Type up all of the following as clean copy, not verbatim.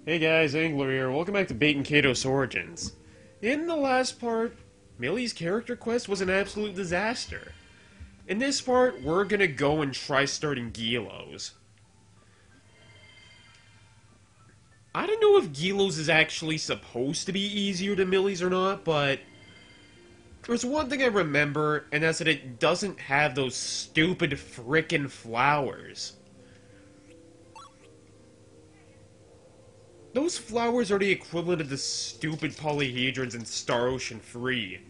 Hey guys, Angler here. Welcome back to Baten Kaitos Origins. In the last part, Millie's character quest was an absolute disaster. In this part, we're gonna go and try starting Gilos. I don't know if Gilos is actually supposed to be easier than Millie's or not, but there's one thing I remember, and that's that it doesn't have those stupid frickin' flowers. Those flowers are the equivalent of the stupid polyhedrons in Star Ocean 3,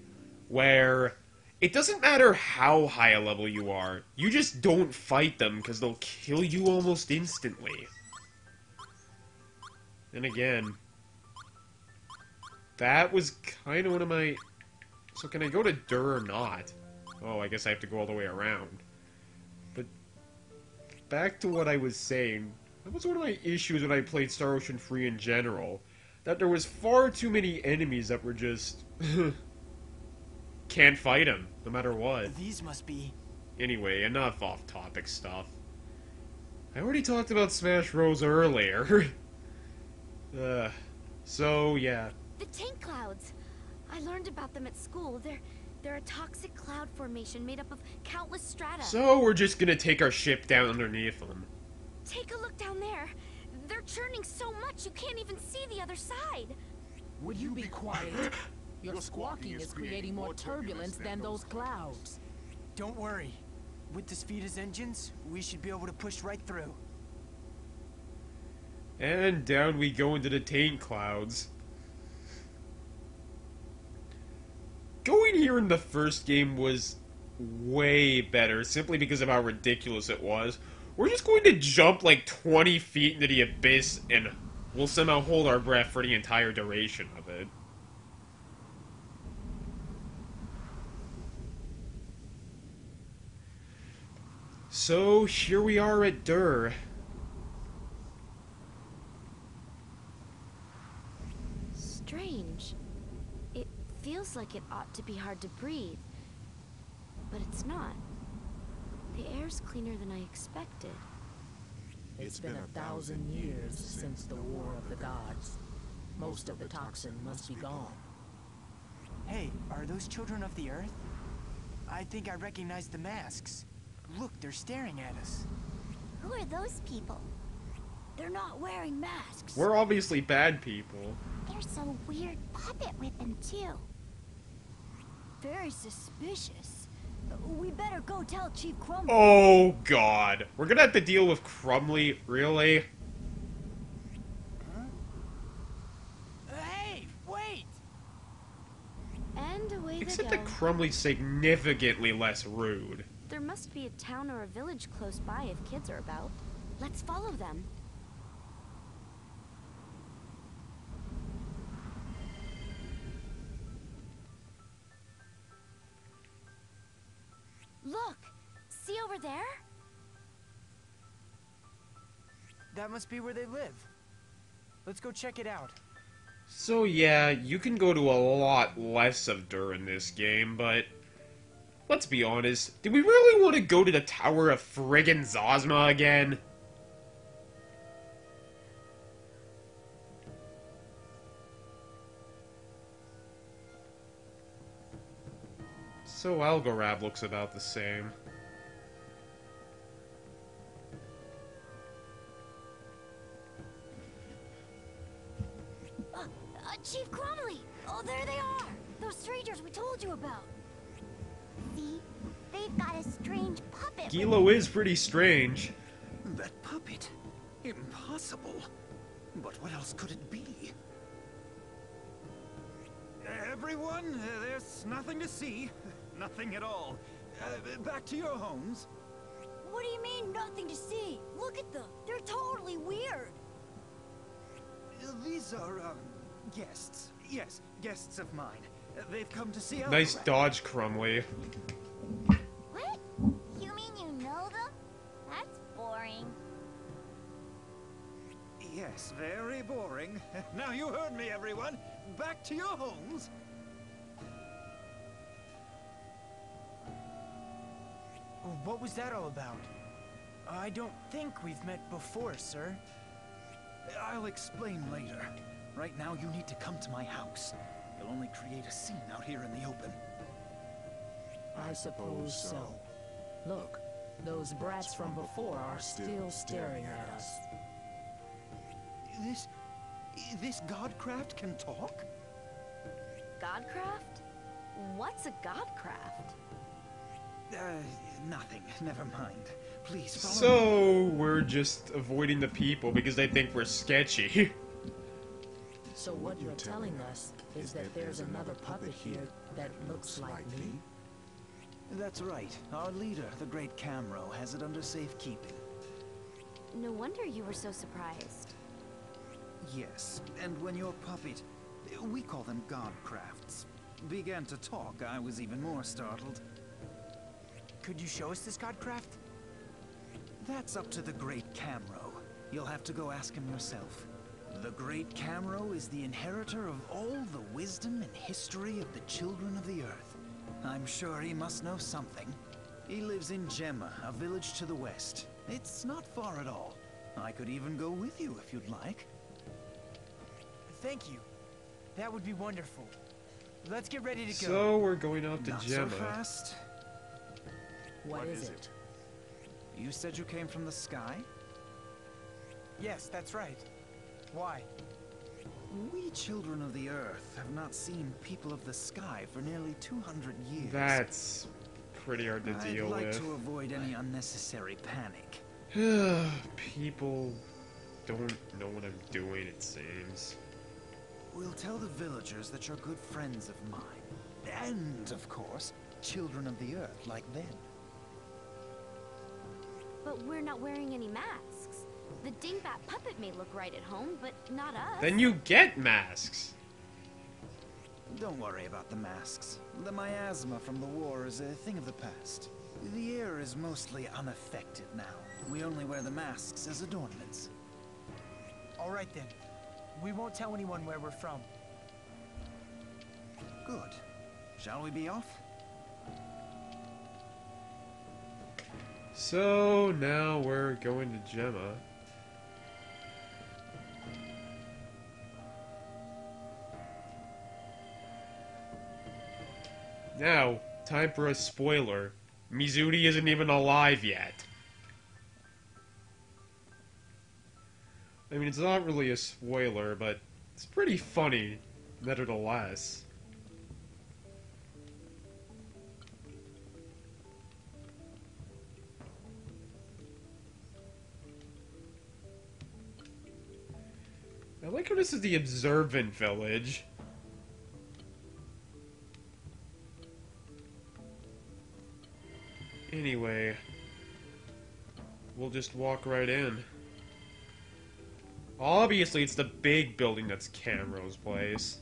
where it doesn't matter how high a level you are, you just don't fight them because they'll kill you almost instantly. And again, that was kind of one of my... So can I go to Dur or not? Oh, I guess I have to go all the way around. But back to what I was saying, that was one of my issues when I played Star Ocean 3 in general. That there was far too many enemies that were just... can't fight them, no matter what. These must be... Anyway, enough off-topic stuff. I already talked about Smash Bros. Earlier. So, yeah. The tank clouds. I learned about them at school. They're a toxic cloud formation made up of countless strata. So, we're just gonna take our ship down underneath them. Take a look down there. They're churning so much you can't even see the other side. Would you be quiet? Your squawking is creating more turbulence than those clouds. Don't worry. With the speed as engines, we should be able to push right through. And down we go into the tank clouds. Going here in the first game was way better, simply because of how ridiculous it was. We're just going to jump like 20 feet into the abyss, and we'll somehow hold our breath for the entire duration of it. So, here we are at Dur. Strange. It feels like it ought to be hard to breathe. But it's not. The air's cleaner than I expected. It's been 1,000 years since the War of the Gods. Most of the toxin must be gone. Hey, are those children of the Earth? I think I recognize the masks. Look, they're staring at us. Who are those people? They're not wearing masks. We're obviously bad people. There's a weird puppet with them, too. Very suspicious. We better go tell Chief Crumble. Oh, God. We're gonna have to deal with Crumley, really? Hey, wait! And away Except they go. that Crumley's significantly less rude. There must be a town or a village close by if kids are about. Let's follow them. Look! See over there? That must be where they live. Let's go check it out. So yeah, you can go to a lot less of Dur in this game, but... let's be honest, do we really want to go to the Tower of friggin' Zosma again? So Algorab looks about the same. Chief Crumley! Oh, there they are! Those strangers we told you about. See? They've got a strange puppet. Gilo is pretty strange. That puppet? Impossible. But what else could it be? Everyone, there's nothing to see. Nothing at all. Back to your homes. What do you mean, nothing to see? Look at them! They're totally weird! These are, guests. Yes, guests of mine. They've come to see our Nice rat. dodge, Crumley. What? You mean you know them? That's boring. Yes, very boring. Now you heard me, everyone. Back to your homes. What was that all about? I don't think we've met before, sir. I'll explain later. Right now, you need to come to my house. You'll only create a scene out here in the open. I suppose so. Look, those brats from before are still staring at us. This godcraft can talk? Godcraft? What's a godcraft? Nothing. Never mind. Please follow me. So, we're just avoiding the people because they think we're sketchy. So what you're telling us is that there's another puppet here that looks like me? That's right. Our leader, the Great Camro, has it under safekeeping. No wonder you were so surprised. Yes, and when your puppet, we call them godcrafts, began to talk, I was even more startled. Could you show us this godcraft? That's up to the Great Camro. You'll have to go ask him yourself. The Great Camro is the inheritor of all the wisdom and history of the children of the Earth. I'm sure he must know something. He lives in Gemma, a village to the west. It's not far at all. I could even go with you if you'd like. Thank you. That would be wonderful. Let's get ready to go. So, we're going out to Not Gemma. so fast. What is it? You said you came from the sky? Yes, that's right. Why? We children of the Earth have not seen people of the sky for nearly 200 years. That's pretty hard to deal I'd like with. to avoid any unnecessary panic. People don't know what I'm doing, it seems. We'll tell the villagers that you're good friends of mine. And, of course, children of the Earth like them. But we're not wearing any masks. The dingbat puppet may look right at home, but not us. Then you get masks. Don't worry about the masks. The miasma from the war is a thing of the past. The air is mostly unaffected now. We only wear the masks as adornments. All right then. We won't tell anyone where we're from. Good. Shall we be off? So, now we're going to Gemma. Now, time for a spoiler. Mizuri isn't even alive yet. I mean, it's not really a spoiler, but it's pretty funny, nevertheless. I like how this is the observant village. Anyway, we'll just walk right in. Obviously, it's the big building that's Camro's place.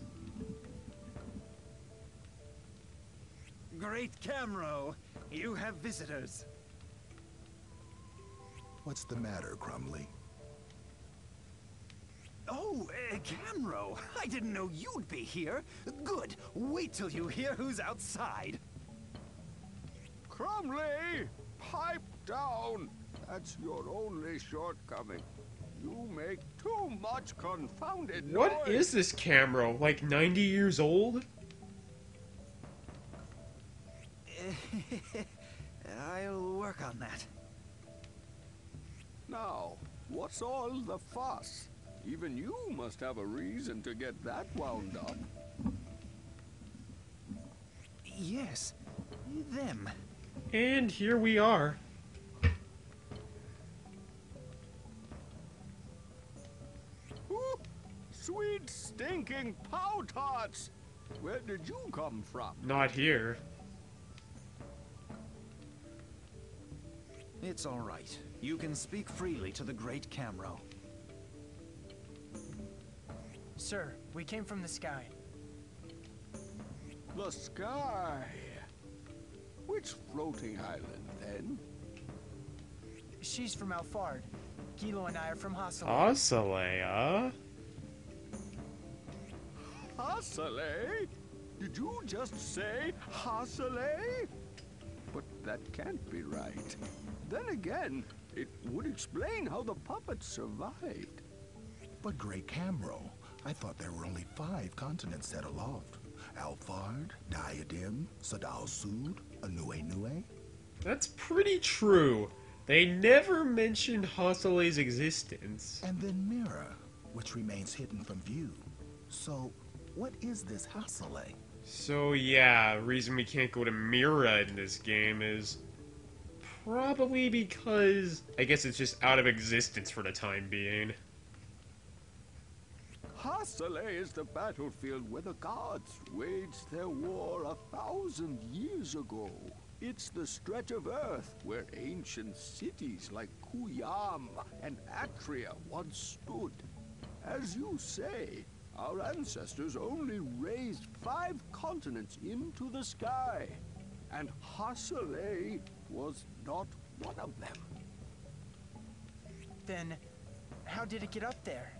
Great Camro, you have visitors. What's the matter, Crumley? Oh, Camro, I didn't know you'd be here. Good, wait till you hear who's outside. Crumley! Pipe down! That's your only shortcoming. You make too much confounded noise. What is this Camro? Like 90 years old? I'll work on that. Now, what's all the fuss? Even you must have a reason to get that wound up. Yes, them. And here we are. Ooh, sweet stinking pow tots! Where did you come from? Not here. It's all right. You can speak freely to the Great Camro. Sir, we came from the sky. The sky. Which floating island, then? She's from Alfard. Gilo and I are from Hasselhoff. Asalea? Hasale? Did you just say Hasale? But that can't be right. Then again, it would explain how the puppets survived. But Great Camro, I thought there were only 5 continents set aloft. Alphard, Diadem, Sadal Sud, Anue Nue. That's pretty true. They never mentioned Hasale's existence. And then Mira, which remains hidden from view. So, what is this Hasale? So yeah, the reason we can't go to Mira in this game is probably because I guess it's just out of existence for the time being. Hasale is the battlefield where the gods waged their war 1,000 years ago. It's the stretch of earth where ancient cities like Kuyam and Atria once stood. As you say, our ancestors only raised 5 continents into the sky, and Hasale was not one of them. Then, how did it get up there?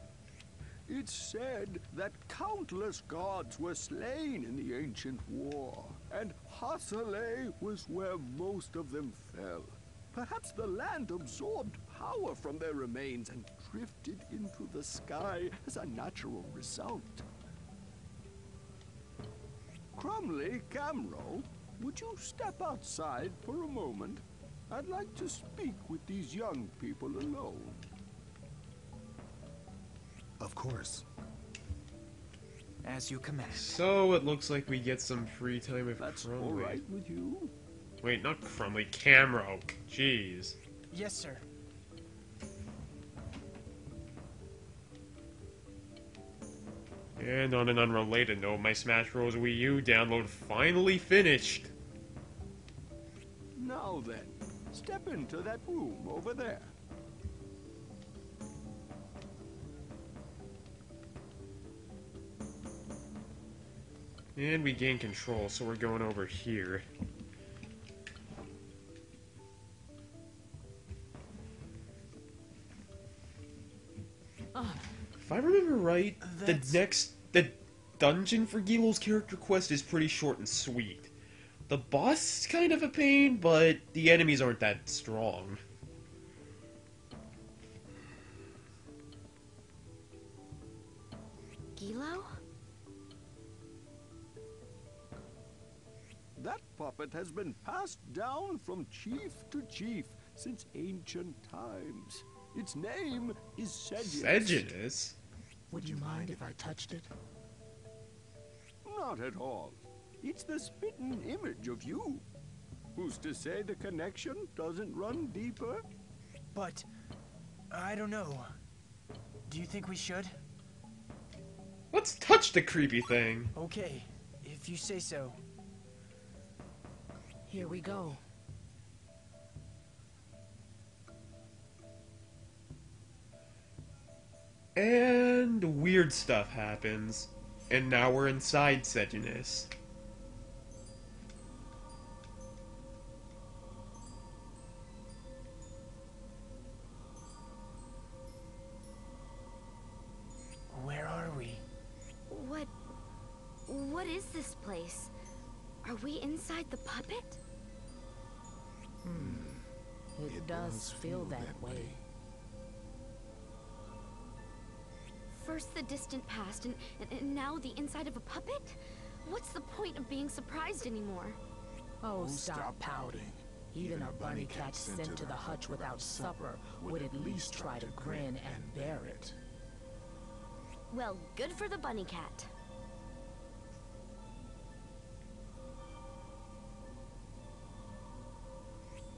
It's said that countless gods were slain in the ancient war, and Hasale was where most of them fell. Perhaps the land absorbed power from their remains and drifted into the sky as a natural result. Crumley, Camro, would you step outside for a moment? I'd like to speak with these young people alone. Of course. As you command. So it looks like we get some free time with That's all Crumley. right with you? Wait, not Crumley, Camro. Jeez. Yes, sir. And on an unrelated note, my Smash Bros. Wii U download finally finished. Now then, step into that room over there. And we gain control, so we're going over here. If I remember right, the dungeon for Gilo's character quest is pretty short and sweet. The boss is kind of a pain, but the enemies aren't that strong. Gilo? That puppet has been passed down from chief to chief since ancient times. Its name is Sejanus. Sejanus? Would you mind if I touched it? Not at all. It's the spitting image of you. Who's to say the connection doesn't run deeper? But, I don't know. Do you think we should? Let's touch the creepy thing. Okay, if you say so. Here we go. And weird stuff happens. And now we're inside Sejanus. Where are we? What is this place? Are we inside the puppet? It does feel that way. First the distant past, and now the inside of a puppet? What's the point of being surprised anymore? Oh, stop pouting. Even a bunny cat sent to the hutch without supper would at least try to grin and bear it. Well, good for the bunny cat.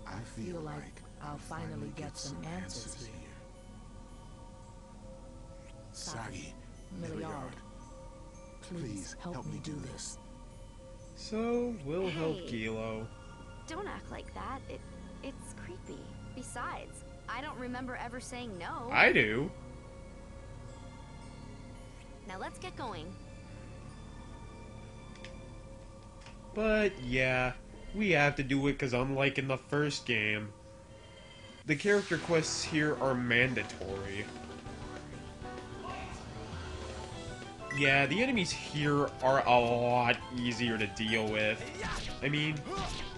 I feel like I'll finally get some answers here. Sagi, Milliard, please help me do this. So, we'll help Hey. Gilo. Don't act like that. It's creepy. Besides, I don't remember ever saying no. I do. Now let's get going. But, yeah, we have to do it because unlike in the first game, the character quests here are mandatory. Yeah, the enemies here are a lot easier to deal with. I mean,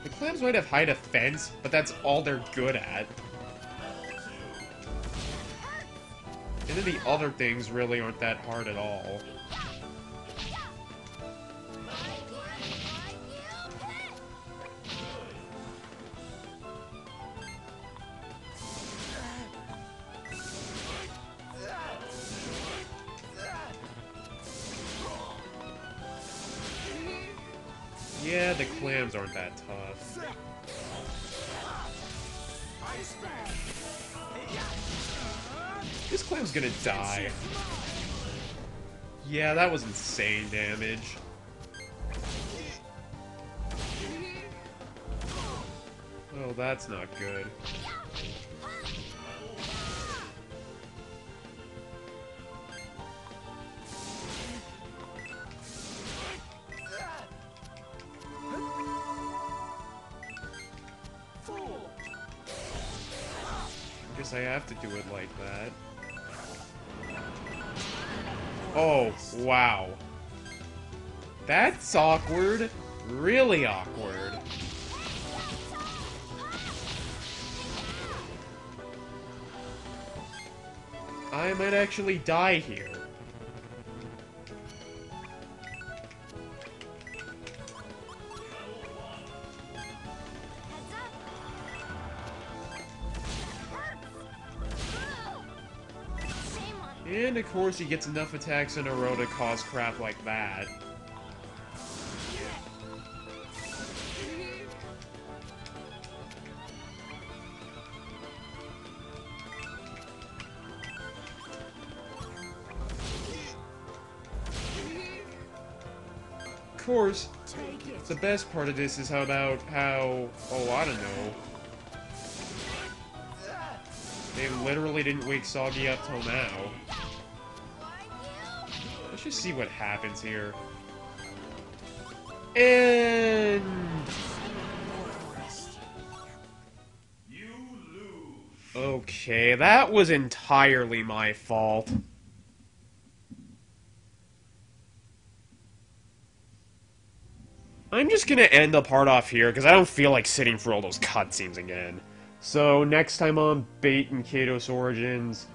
the clams might have high defense, but that's all they're good at. And then the other things really aren't that hard at all. Yeah, the clams aren't that tough. This clam's gonna die. Yeah, that was insane damage. Oh, that's not good. Guess I have to do it like that. Oh, wow. That's awkward. Really awkward. I might actually die here. And of course he gets enough attacks in a row to cause crap like that. Of course, the best part of this is oh, I don't know. They literally didn't wake Soggy up till now. Let's just see what happens here. And... okay, that was entirely my fault. I'm just gonna end the part off here, because I don't feel like sitting for all those cutscenes again. So, next time on Baten Kaitos Origins,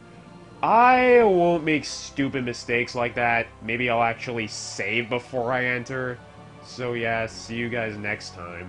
I won't make stupid mistakes like that. Maybe I'll actually save before I enter. So yeah, see you guys next time.